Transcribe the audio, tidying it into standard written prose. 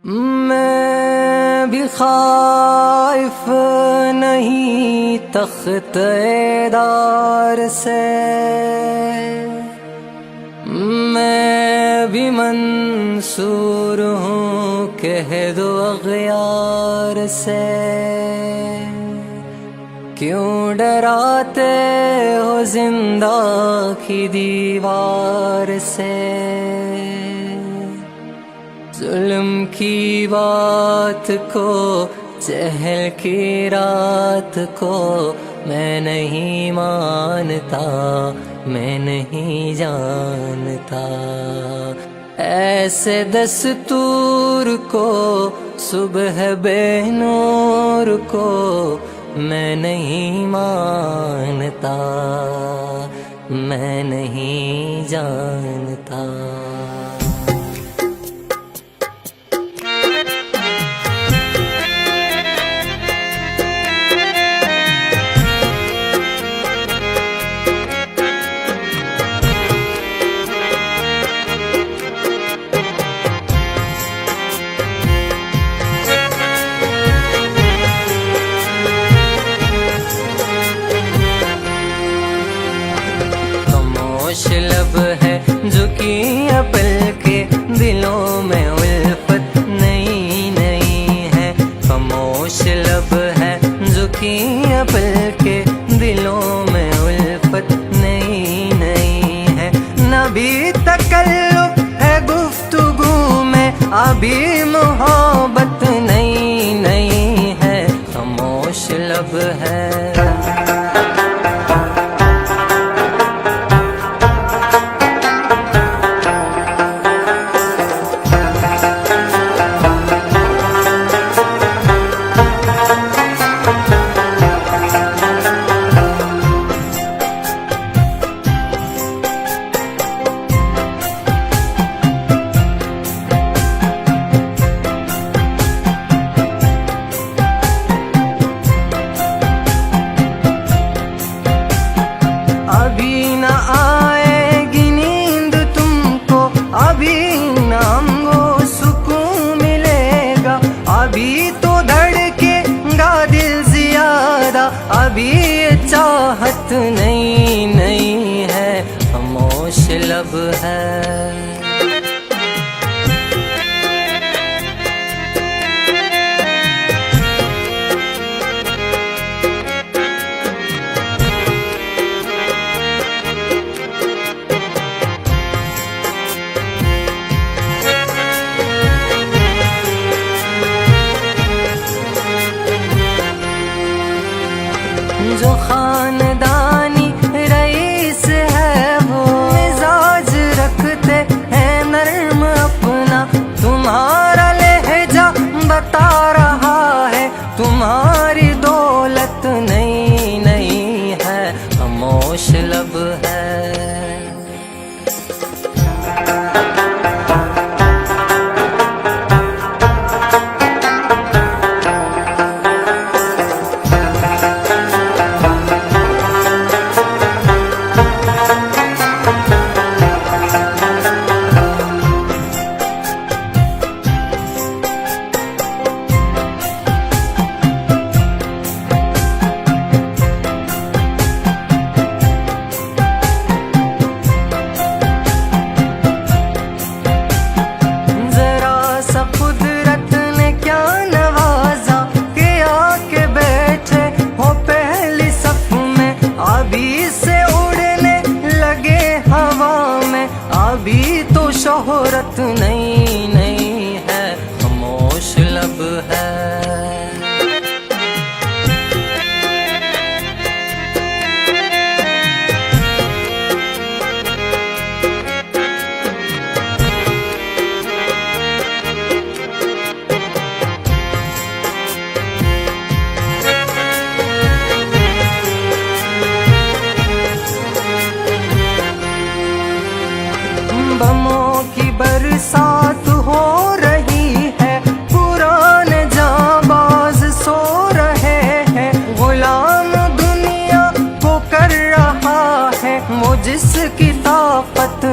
मैं भी खाइफ नहीं तख्तेदार से, मैं भी मंसूर हूँ कह दो अग़यार से। क्यों डराते हो जिंदा की दीवार से, जुल्म की बात को चहल की रात को मैं नहीं मानता, मैं नहीं जानता। ऐसे दस्तूर को सुबह बेनूर को मैं नहीं मानता, मैं नहीं जानता। लब है झुकी अपल के दिलों में उल्फत नहीं नहीं है। खामोश लब है झुकी अपल के दिलों में उल्फत नहीं नहीं है। नबी तकल्लुफ है गुफ्तगू में अभी मोहब्बत नहीं नहीं है। खामोश लब है। अभी न आएगी नींद तुमको, अभी न हमको सुकून मिलेगा। अभी तो धड़केगा दिल ज़्यादा, अभी ये चाहत नहीं नहीं है। खामोश लब है। जो खानदानी रईस है वो मिजाज रखते हैं नर्म अपना। तुम्हारा लहजा बता रहा है तुम्हारी दौलत नहीं नहीं है। खामोश लब है। अभी तो शोहरत नहीं नहीं है। खामोश लब है। बमों की बरसात हो रही है, पुराने जाबाज सो रहे हैं। गुलाम दुनिया को कर रहा है वो जिसकी ताकत